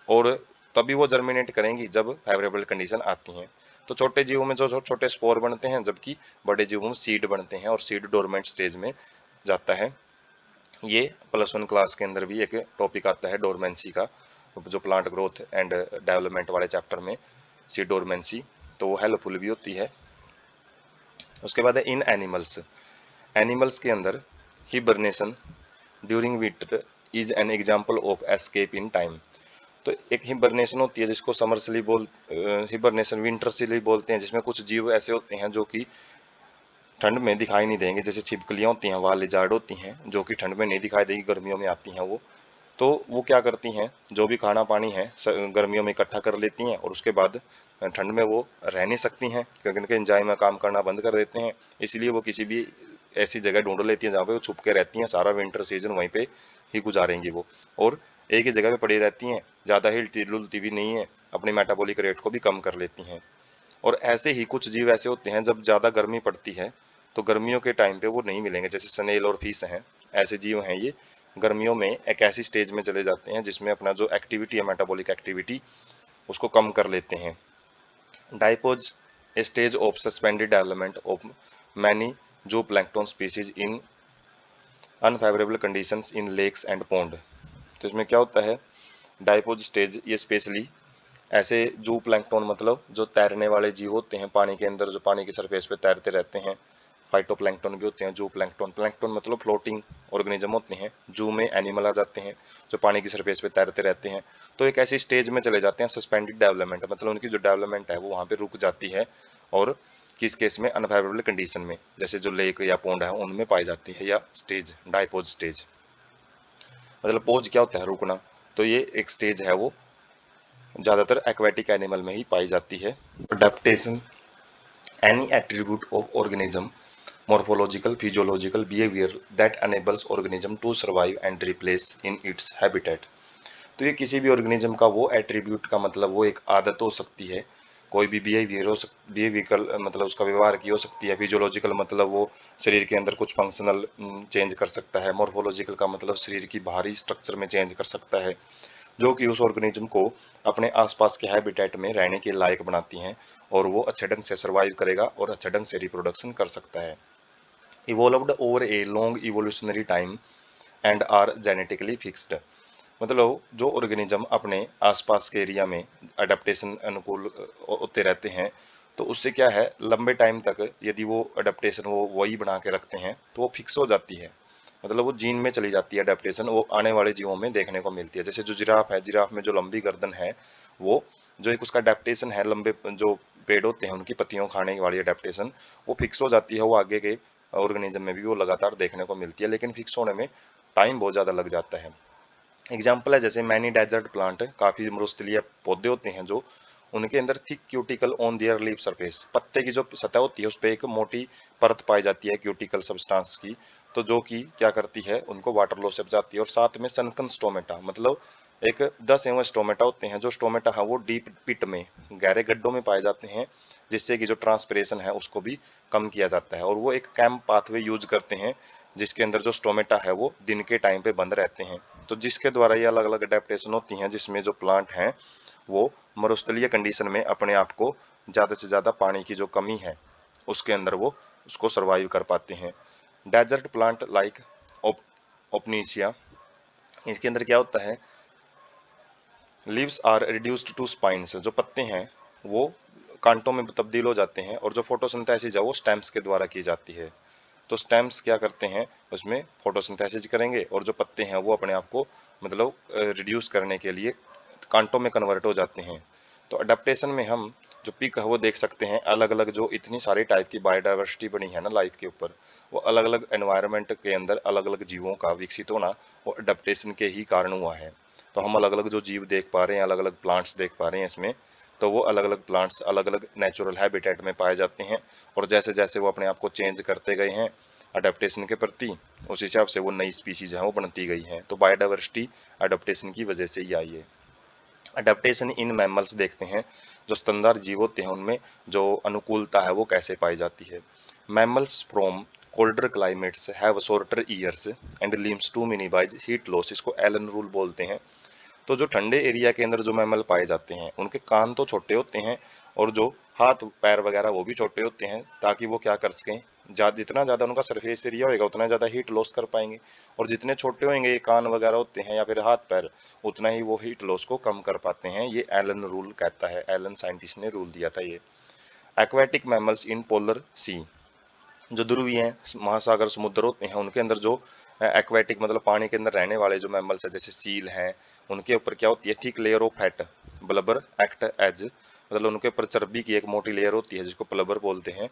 और तभी वो जर्मिनेट करेंगी जब फेवरेबल कंडीशन आती हैं। तो छोटे जीवों में जो छोटे स्पोर बनते हैं, जबकि बड़े जीवों में सीड बनते हैं और सीड डोरमेंट स्टेज में जाता है। ये +1 क्लास के अंदर भी एक टॉपिक आता है डोरमेंसी का, जो प्लांट ग्रोथ एंड डेवलपमेंट वाले चैप्टर में सीड डोरमेंसी, तो वो हेल्पफुल भी होती है। उसके बाद है इन एनिमल्स। एनिमल्स के अंदर hibernation during winter is an example of escape in time. तो एक हिबरनेशन होती है जिसको summer sleep hibernation winter sleep बोलते हैं, जिसमें कुछ जीव ऐसे होते हैं जो कि ठंड में दिखाई नहीं देंगे, जैसे छिपकलियां होती हैं, वहाँ लिजार्ड होती हैं जो कि ठंड में नहीं दिखाई देगी, गर्मियों में आती हैं वो। तो वो क्या करती हैं, जो भी खाना पानी है गर्मियों में इकट्ठा कर लेती हैं और उसके बाद ठंड में वो रह नहीं सकती हैं क्योंकि उनके एंजाइम में काम करना बंद कर देते हैं। इसलिए वो किसी भी ऐसी जगह ढूंढ लेती हैं जहाँ पे वो छुप के रहती हैं, सारा विंटर सीजन वहीं पे ही गुजारेंगी वो, और एक ही जगह पे पड़ी रहती हैं, ज़्यादा हिलती डुलती भी नहीं है, अपनी मेटाबॉलिक रेट को भी कम कर लेती हैं। और ऐसे ही कुछ जीव ऐसे होते हैं जब ज़्यादा गर्मी पड़ती है तो गर्मियों के टाइम पे वो नहीं मिलेंगे, जैसे स्नेल और फिश हैं, ऐसे जीव हैं ये। गर्मियों में एक ऐसी स्टेज में चले जाते हैं जिसमें अपना जो एक्टिविटी है, मेटाबॉलिक एक्टिविटी, उसको कम कर लेते हैं। Diapause a stage of suspended development of many zooplankton species in unfavourable conditions in lakes and pond. तो इसमें क्या होता है, डाइपोज स्टेज ये स्पेशली ऐसे जू प्लैंक्टन मतलब जो तैरने वाले जीव होते हैं पानी के अंदर, जो पानी की सरफेस पे तैरते रहते हैं, फाइटोप्लैंक्टन भी होते हैं, जू प्लैंक्टन, प्लैंक्टन मतलब फ्लोटिंग ऑर्गेनिज्म होते हैं, जू में एनिमल आ जाते हैं जो पानी की सरफेस पे तैरते रहते हैं। तो एक ऐसी स्टेज में चले जाते हैं सस्पेंडेड डेवलपमेंट, मतलब उनकी जो डेवलपमेंट है वो वहाँ पे रुक जाती है, और किस केस में, अनफेवरेबल कंडीशन में, जैसे जो लेक या पोंड है उनमें पाई जाती है, या स्टेज डाइपोज स्टेज। मतलब पोज क्या होता है, रुकना, तो ये एक स्टेज है वो ज़्यादातर एक्वेटिक एनिमल में ही पाई जाती है। Adaptation any attribute of organism morphological physiological behavior that enables organism to survive and replace in its habitat। तो ये किसी भी ऑर्गेनिज्म का वो एट्रीब्यूट का मतलब वो एक आदत हो सकती है, कोई भी बिहेवियर हो बिहेवियरल मतलब उसका व्यवहार की हो सकती है, फिजियोलॉजिकल मतलब वो शरीर के अंदर कुछ फंक्शनल चेंज कर सकता है, मॉर्फोलॉजिकल का मतलब शरीर की बाहरी स्ट्रक्चर में चेंज कर सकता है, जो कि उस ऑर्गेनिज्म को अपने आसपास के हैबिटेट में रहने के लायक बनाती हैं और वो अच्छे ढंग से सर्वाइव करेगा और अच्छे ढंग से रिप्रोडक्शन कर सकता है। Evolved over a long evolutionary time and are genetically fixed. मतलब जो ऑर्गेनिज्म अपने आसपास के एरिया में अडेप्टेशन अनुकूल होते रहते हैं, तो उससे क्या है, लंबे टाइम तक यदि वो अडेप्टेशन वो वही बना के रखते हैं तो वो फिक्स हो जाती है, मतलब वो जीन में चली जाती है अडेप्टेशन, वो आने वाले जीवों में देखने को मिलती है। जैसे जो जिराफ है, जिराफ में जो लंबी गर्दन है, वो जो एक उसका अडेप्टेशन है, लंबे जो पेड़ होते हैं उनकी पत्तियों खाने वाली अडेप्टेशन, वो फिक्स हो जाती है, वो आगे के ऑर्गेनिज्म में भी वो लगातार देखने को मिलती है, लेकिन फिक्स होने में टाइम बहुत ज़्यादा लग जाता है। एग्जाम्पल है जैसे मैनी डेजर्ट प्लांट, काफी मरुस्थलीय पौधे होते हैं जो, उनके अंदर thick cuticle on their leaf surface, पत्ते की जो सतह होती है उस पर एक मोटी परत पाई जाती है क्यूटिकल सब्सटेंस की, तो जो कि क्या करती है, उनको वाटर लॉस से बचाती है। और साथ में सनकन स्टोमेटा, मतलब एक 10 एवं स्टोमेटा होते हैं, जो स्टोमेटा है वो डीप पिट में, गहरे गड्ढों में पाए जाते हैं, जिससे कि जो ट्रांसपिरेशन है उसको भी कम किया जाता है। और वो एक कैम्प पाथवे यूज करते हैं जिसके अंदर जो स्टोमेटा है वो दिन के टाइम पे बंद रहते हैं, तो जिसके द्वारा ये अलग अलग अडेप्टेशन होती हैं, जिसमें जो प्लांट हैं वो मरुस्थलीय कंडीशन में अपने आप को ज़्यादा से ज़्यादा पानी की जो कमी है उसके अंदर वो उसको सर्वाइव कर पाते हैं। डेजर्ट प्लांट लाइक ओपनीशिया, इसके अंदर क्या होता है, leaves are reduced to spines, जो पत्ते हैं वो कांटों में तब्दील हो जाते हैं, और जो फोटोसिंथेसिस है वो स्टेम्स के द्वारा की जाती है। तो स्टेम्स क्या करते हैं, उसमें फोटोसिंथेसिस करेंगे, और जो पत्ते हैं वो अपने आप को मतलब रिड्यूस करने के लिए कांटों में कन्वर्ट हो जाते हैं। तो अडेप्टेशन में हम जो पिक है वो देख सकते हैं, अलग अलग जो इतनी सारी टाइप की बायोडाइवर्सिटी बनी है ना लाइफ के ऊपर, वो अलग अलग एनवायरनमेंट के अंदर अलग अलग जीवों का विकसित होना वो अडेप्टेशन के ही कारण हुआ है। तो हम अलग अलग जो जीव देख पा रहे हैं, अलग अलग प्लांट्स देख पा रहे हैं इसमें, तो वो अलग अलग प्लांट्स अलग अलग नेचुरल हैबिटेट में पाए जाते हैं, और जैसे जैसे वो अपने आप को चेंज करते गए हैं अडेप्टेशन के प्रति, उस हिसाब से वो नई स्पीसीज हैं वो बनती गई हैं। तो बायोडाइवर्सिटी अडेप्टेशन की वजह से ही आई है। अडेप्टेशन इन मैमल्स देखते हैं, जो स्तनधार जीव होते हैं उनमें जो अनुकूलता है वो कैसे पाई जाती है। Mammals from colder climates have shorter ears and limbs to minimise heat loss, इसको एलन रूल बोलते हैं। तो जो ठंडे एरिया के अंदर जो मैमल पाए जाते हैं उनके कान तो छोटे होते हैं और जो हाथ पैर वगैरह वो भी छोटे होते हैं, ताकि वो क्या कर सकें, जितना ज़्यादा उनका सरफेस एरिया होगा उतना ज़्यादा हीट लॉस कर पाएंगे। और जितने छोटे होंगे ये कान वगैरह होते हैं या फिर हाथ पैर, उतना ही वो हीट लॉस को कम कर पाते हैं। ये एलन रूल कहता है, एलन साइंटिस्ट ने रूल दिया था ये। एक्वेटिक मैमल्स इन पोलर सी, जो ध्रुवीय महासागर समुद्र होते हैं उनके अंदर जो एक्वेटिक मतलब पानी के अंदर रहने वाले जो मैमल्स है जैसे सील हैं, उनके ऊपर क्या होती है, thick layer of fat blubber act as, मतलब उनके ऊपर चर्बी की एक मोटी लेयर होती है जिसको प्लबर बोलते हैं।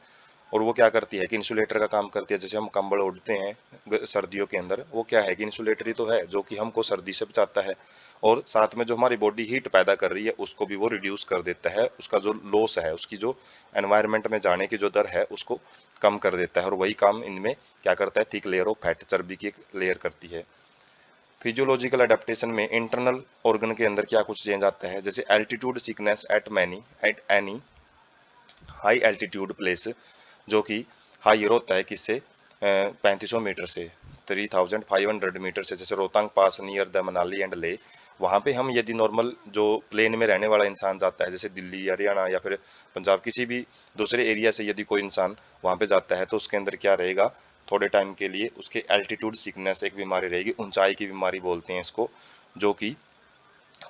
और वो क्या करती है कि इंसुलेटर का काम करती है। जैसे हम कंबल ओढ़ते हैं सर्दियों के अंदर, वो क्या है कि इंसुलेटर ही तो है जो कि हमको सर्दी से बचाता है, और साथ में जो हमारी बॉडी हीट पैदा कर रही है उसको भी वो रिड्यूस कर देता है, उसका जो लॉस है, उसकी जो एनवायरनमेंट में जाने की जो दर है उसको कम कर देता है। और वही काम इनमें क्या करता है, थिक लेयर ऑफ फैट, चर्बी की एक लेयर करती है। फिजियोलॉजिकल अडेप्टेशन में इंटरनल ऑर्गन के अंदर क्या कुछ चेंज आता है, जैसे altitude sickness at any high altitude place, जो कि हाइयर होता है किससे, 3500 मीटर से, 3500 मीटर से, जैसे रोहतांग पास नियर द मनाली एंड ले। वहाँ पे हम यदि नॉर्मल जो प्लेन में रहने वाला इंसान जाता है जैसे दिल्ली हरियाणा या फिर पंजाब किसी भी दूसरे एरिया से यदि कोई इंसान वहाँ पे जाता है तो उसके अंदर क्या रहेगा, थोड़े टाइम के लिए उसके एल्टीट्यूड सिकनेस एक बीमारी रहेगी, ऊंचाई की बीमारी बोलते हैं इसको, जो कि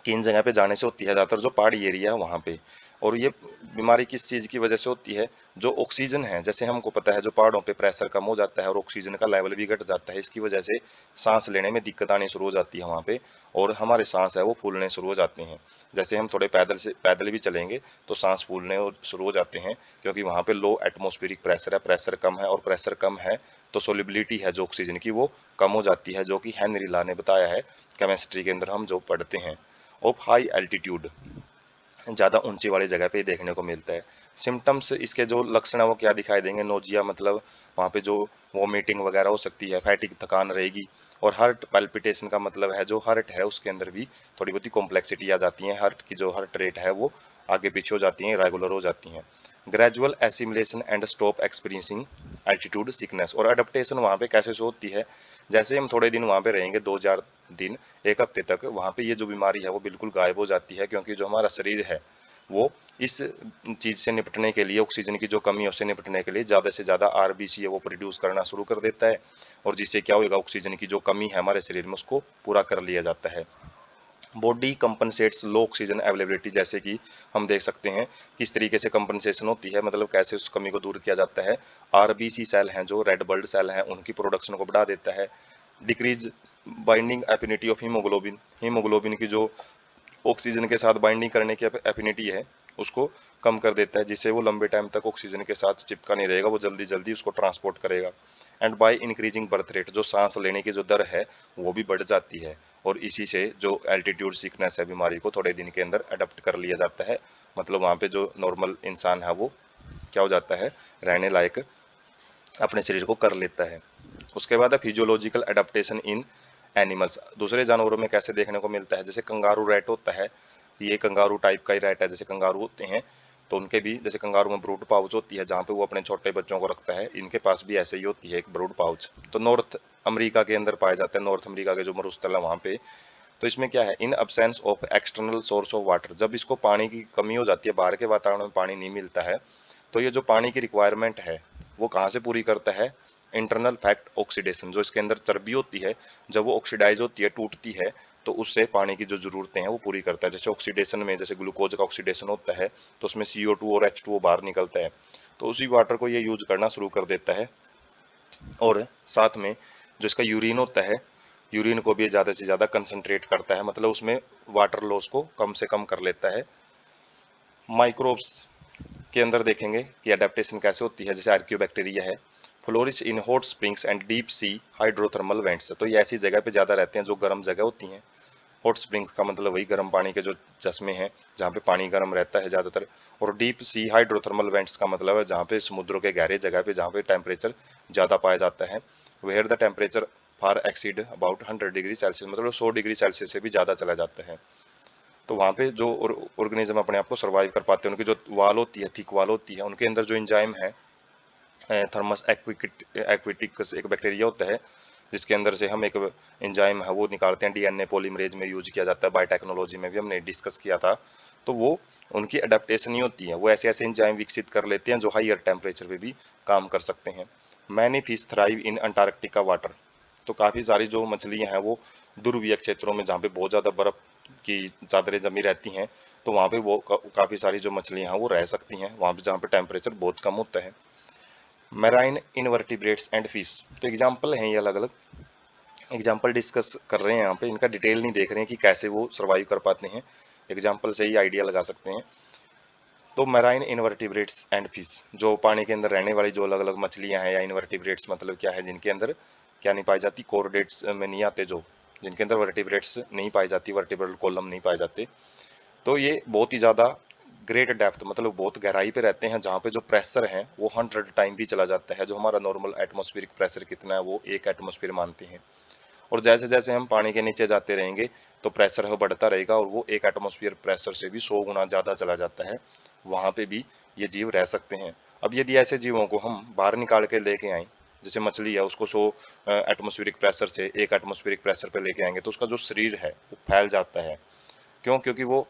किन जगह पे जाने से होती है, ज़्यादातर जो पहाड़ी एरिया है वहाँ पे। और ये बीमारी किस चीज़ की वजह से होती है, जो ऑक्सीजन है, जैसे हमको पता है जो पहाड़ों पे प्रेशर कम हो जाता है और ऑक्सीजन का लेवल भी घट जाता है, इसकी वजह से सांस लेने में दिक्कत आनी शुरू हो जाती है वहाँ पे, और हमारे सांस है वो फूलने शुरू हो जाते हैं। जैसे हम थोड़े पैदल भी चलेंगे तो सांस फूलने शुरू हो जाते हैं, क्योंकि वहाँ पे लो एटमॉस्फेरिक प्रेशर है, प्रेशर कम है, और प्रेशर कम है तो सोलिबिलिटी है जो ऑक्सीजन की वो कम हो जाती है, जो कि हेनरी ला ने बताया है केमिस्ट्री के अंदर हम जो पढ़ते हैं। ऑफ हाई एल्टीट्यूड, ज़्यादा ऊंची वाली जगह पे देखने को मिलता है। सिम्टम्स इसके जो लक्षण है वो क्या दिखाई देंगे, नोजिया मतलब वहाँ पे जो वोमिटिंग वगैरह हो सकती है, फैटिक थकान रहेगी, और हार्ट पैल्पिटेशन का मतलब है जो हार्ट है उसके अंदर भी थोड़ी बहुत कॉम्प्लेक्सिटी आ जाती है, हार्ट की जो हार्ट रेट है वो आगे पीछे हो जाती है, रेगुलर हो जाती हैं। Gradual assimilation and stop experiencing altitude sickness, और अडेप्टेशन वहाँ पे कैसे से होती है, जैसे हम थोड़े दिन वहाँ पे रहेंगे, 2-4 दिन, एक हफ्ते तक, वहाँ पे ये जो बीमारी है वो बिल्कुल गायब हो जाती है, क्योंकि जो हमारा शरीर है वो इस चीज़ से निपटने के लिए, ऑक्सीजन की जो कमी है उससे निपटने के लिए ज़्यादा से ज़्यादा आरबीसी है वो प्रोड्यूस करना शुरू कर देता है, और जिससे क्या होगा, ऑक्सीजन की जो कमी है हमारे शरीर में उसको पूरा कर लिया जाता है। बॉडी कंपनसेट्स लो ऑक्सीजन अवेलेबिलिटी, जैसे कि हम देख सकते हैं किस तरीके से कंपनसेशन होती है, मतलब कैसे उस कमी को दूर किया जाता है। आरबीसी सेल हैं जो रेड ब्लड सेल हैं उनकी प्रोडक्शन को बढ़ा देता है। Decrease binding affinity of haemoglobin, haemoglobin की जो ऑक्सीजन के साथ बाइंडिंग करने की एफिनिटी है उसको कम कर देता है, जिससे वो लंबे टाइम तक ऑक्सीजन के साथ चिपका नहीं रहेगा, वो जल्दी जल्दी उसको ट्रांसपोर्ट करेगा। And by increasing birth rate, जो सांस लेने की जो दर है वो भी बढ़ जाती है, और इसी से जो एल्टीट्यूड सिकनेस है बीमारी को थोड़े दिन के अंदर अडॉप्ट कर लिया जाता है, मतलब वहाँ पे जो नॉर्मल इंसान है वो क्या हो जाता है, रहने लायक अपने शरीर को कर लेता है। उसके बाद है फिजियोलॉजिकल अडेप्टेशन इन एनिमल्स, दूसरे जानवरों में कैसे देखने को मिलता है, जैसे कंगारू रैट होता है, ये कंगारू टाइप का ही रैट है, जैसे कंगारू होते हैं तो उनके भी, जैसे कंगारू में ब्रूड पाउच होती है जहाँ पे वो अपने छोटे बच्चों को रखता है, इनके पास भी ऐसे ही होती है एक ब्रूड पाउच। तो नॉर्थ अमेरिका के अंदर पाए जाते हैं, नॉर्थ अमेरिका के जो मरुस्थल है वहाँ पे। तो इसमें क्या है, इन absence of external source of water, जब इसको पानी की कमी हो जाती है, बाहर के वातावरण में पानी नहीं मिलता है, तो ये जो पानी की रिक्वायरमेंट है वो कहाँ से पूरी करता है, इंटरनल फैक्ट ऑक्सीडेशन, जो इसके अंदर चर्बी होती है जब वो ऑक्सीडाइज होती है, टूटती है, तो उससे पानी की जो जरूरतें हैं वो पूरी करता है। जैसे ऑक्सीडेशन में, जैसे ग्लूकोज का ऑक्सीडेशन होता है तो उसमें CO2 और H2O बाहर निकलता है, तो उसी वाटर को ये यूज करना शुरू कर देता है। और साथ में जो इसका यूरिन होता है, यूरिन को भी ज़्यादा से ज़्यादा कंसंट्रेट करता है, मतलब उसमें वाटर लॉस को कम से कम कर लेता है। माइक्रोब्स के अंदर देखेंगे कि अडेप्टेशन कैसे होती है, जैसे आर्कियोबैक्टीरिया है, flourish in hot springs and deep sea hydrothermal vents, तो ये ऐसी जगह पे ज़्यादा रहते हैं जो गर्म जगह होती हैं। हॉट स्प्रिंग्स का मतलब वही गर्म पानी के जो चश्मे हैं जहाँ पे पानी गर्म रहता है ज़्यादातर, और डीप सी हाइड्रोथर्मल वेंट्स का मतलब है जहाँ पे समुद्रों के गहरे जगह पे जहाँ पे टेम्परेचर ज़्यादा पाया जाता है, where the temperature far exceed about 100 degree Celsius, मतलब 100 डिग्री सेल्सियस से भी ज़्यादा चला जाता है। तो वहाँ पे जो ऑर्गेनिज्म अपने आप को सर्वाइव कर पाते हैं, उनकी जो वाल होती है, थिक वाल होती है, उनके अंदर जो इंजाइम है थर्मस एक्विटिकस एक बैक्टीरिया होता है, जिसके अंदर से हम एक एंजाइम है वो निकालते हैं, डीएनए पॉलीमरेज में यूज किया जाता है, बायोटेक्नोलॉजी में भी हमने डिस्कस किया था। तो वो उनकी अडेप्टेशन नहीं होती है, वो ऐसे ऐसे एंजाइम विकसित कर लेते हैं जो हाईयर टेम्परेचर पे भी काम कर सकते हैं। Many fish thrive in Antarctica water. तो काफ़ी सारी जो मछलियां हैं वो ध्रुवीय क्षेत्रों में, जहाँ पे बहुत ज़्यादा बर्फ़ की चादरें जमी रहती हैं, तो वहाँ पे वो काफ़ी सारी जो मछलियां हैं वो रह सकती हैं, वहाँ पे जहाँ पे टेम्परेचर बहुत कम होता है। Marine invertebrates and fish. तो एग्जाम्पल हैं ये, अलग अलग एग्जाम्पल डिस्कस कर रहे हैं यहाँ पे, इनका डिटेल नहीं देख रहे हैं कि कैसे वो सर्वाइव कर पाते हैं, एग्जाम्पल से ही आइडिया लगा सकते हैं। तो मैराइन इनवर्टिब्रेट्स एंड फिश, जो पानी के अंदर रहने वाली जो अलग अलग मछलियां हैं, या इनवर्टिब्रेट्स मतलब क्या है, जिनके अंदर क्या नहीं पाई जाती, कोर्डेट्स में नहीं आते, जो जिनके अंदर वर्टिब्रेट्स नहीं पाई जाती, वर्टिब्रल कॉलम नहीं पाए जाते। तो ये बहुत ही ज़्यादा ग्रेट डेप्थ, मतलब बहुत गहराई पे रहते हैं, जहाँ पे जो प्रेशर है वो 100 टाइम भी चला जाता है। जो हमारा नॉर्मल एटमॉस्फेरिक प्रेशर कितना है, वो 1 एटमॉस्फेयर मानते हैं। और जैसे जैसे हम पानी के नीचे जाते रहेंगे तो प्रेशर है बढ़ता रहेगा, और वो 1 एटमॉस्फेयर प्रेशर से भी 100 गुना ज़्यादा चला जाता है। वहाँ पे भी ये जीव रह सकते हैं। अब यदि ऐसे जीवों को हम बाहर निकाल के लेके आए, जैसे मछली है, उसको 100 एटमॉस्फेरिक प्रेशर से 1 एटमॉस्फेरिक प्रेशर पे लेके आएंगे, तो उसका जो शरीर है वो फैल जाता है। क्यों? क्योंकि वो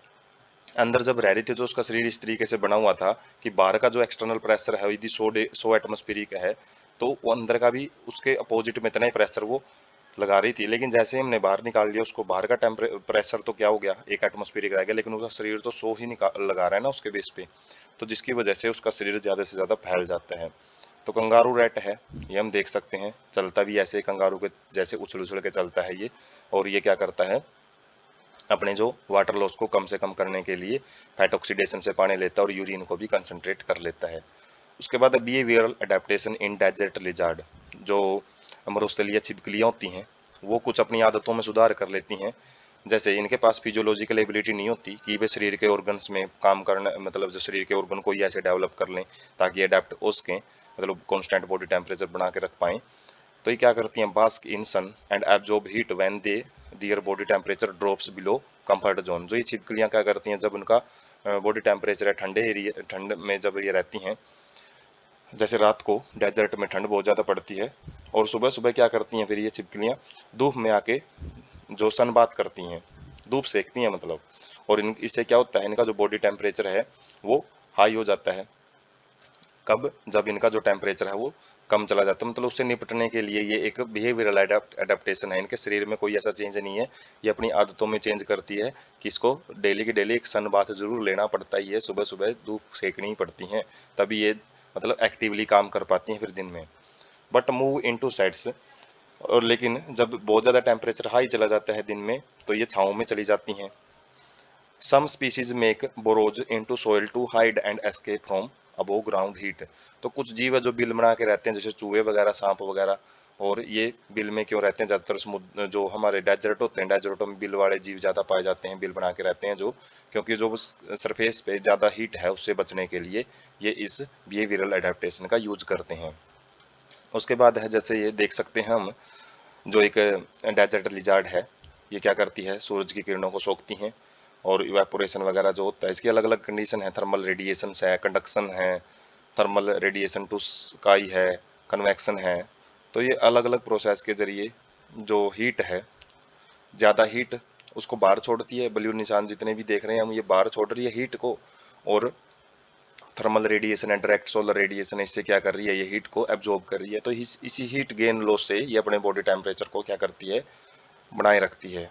अंदर जब रह रही थी तो उसका शरीर इस तरीके से बना हुआ था कि बाहर का जो एक्सटर्नल प्रेशर है यदि 100 एटमॉस्फेरिक है, तो वो अंदर का भी उसके अपोजिट में इतना ही प्रेशर वो लगा रही थी। लेकिन जैसे ही हमने बाहर निकाल लिया उसको, बाहर का प्रेशर तो क्या हो गया, 1 एटमॉस्फेरिक रह गया, लेकिन उसका शरीर तो 100 ही निकाल लगा रहा है ना उसके बेस पे, तो जिसकी वजह से उसका शरीर ज़्यादा से ज़्यादा फैल जाता है। तो कंगारू रैट है, ये हम देख सकते हैं, चलता भी ऐसे कंगारू के जैसे उछल उछल के चलता है ये। और ये क्या करता है, अपने जो वाटर लॉस को कम से कम करने के लिए फैट ऑक्सीडेशन से पानी लेता है और यूरिन को भी कंसंट्रेट कर लेता है। उसके बाद behavioural adaptation in desert lizard. जो मरुस्थलीय छिपकलियाँ होती हैं, वो कुछ अपनी आदतों में सुधार कर लेती हैं। जैसे इनके पास फिजियोलॉजिकल एबिलिटी नहीं होती कि वे शरीर के ऑर्गन्स में काम करना, मतलब जो शरीर के ऑर्गन को ही ऐसे डेवलप कर लें ताकि अडेप्ट हो सकें, मतलब कॉन्स्टेंट बॉडी टेम्परेचर बना के रख पाएँ। तो ये क्या करती हैं, bask in sun and absorb heat when they their body temperature drops below comfort zone. जो ये छिपकलियाँ क्या करती हैं, जब उनका बॉडी टेम्परेचर है ठंडे एरिया, ठंड में जब ये रहती हैं, जैसे रात को डेजर्ट में ठंड बहुत ज़्यादा पड़ती है, और सुबह सुबह क्या करती हैं फिर ये छिपकलियाँ, धूप में आके जो सन बात करती हैं, धूप सेकती हैं मतलब। और इन इससे क्या होता है, इनका जो बॉडी टेम्परेचर है वो हाई हो जाता है। कब? जब इनका जो टेम्परेचर है वो कम चला जाता है। मतलब उससे निपटने के लिए ये एक बिहेवियरल एडेप्टेशन है। इनके शरीर में कोई ऐसा चेंज नहीं है, ये अपनी आदतों में चेंज करती है कि इसको डेली की डेली एक सन बाथ जरूर लेना पड़ता ही है, सुबह सुबह धूप सेकनी ही पड़ती हैं, तभी ये मतलब एक्टिवली काम कर पाती हैं फिर दिन में। But move into sets. और लेकिन जब बहुत ज़्यादा टेम्परेचर हाई चला जाता है दिन में, तो ये छाँव में चली जाती हैं। Some species make burrows into soil to hide and escape from above ground heat. तो कुछ जीव है जो बिल बना के रहते हैं, जैसे चूहे वगैरह, सांप वगैरह। और ये बिल में क्यों रहते हैं? ज़्यादातर समुद्र जो हमारे डेजर्ट होते हैं, डेजर्टों में बिल वाले जीव ज़्यादा पाए जाते हैं, बिल बना के रहते हैं जो, क्योंकि जो सरफेस पे ज़्यादा हीट है उससे बचने के लिए ये इस बिहेवियरल एडेप्टेशन का यूज करते हैं। उसके बाद है, जैसे ये देख सकते हैं हम, जो एक डेजर्ट लिजार्ड है, ये क्या करती है, सूरज की किरणों को सोखती हैं, और इवेपोरेशन वगैरह जो होता है, इसकी अलग अलग कंडीशन है, थर्मल रेडिएशन है, कंडक्शन है, थर्मल रेडिएशन टू स्काई है, कन्वेक्शन है। तो ये अलग अलग प्रोसेस के जरिए जो हीट है, ज़्यादा हीट उसको बाहर छोड़ती है, ब्लू निशान जितने भी देख रहे हैं हम, ये बाहर छोड़ रही है हीट को। और थर्मल रेडिएशन है, डायरेक्ट सोलर रेडिएशन है, इससे क्या कर रही है, ये हीट को एब्जॉर्ब कर रही है। तो इसी हीट गेन लॉस से ये अपने बॉडी टेम्परेचर को क्या करती है, बनाए रखती है।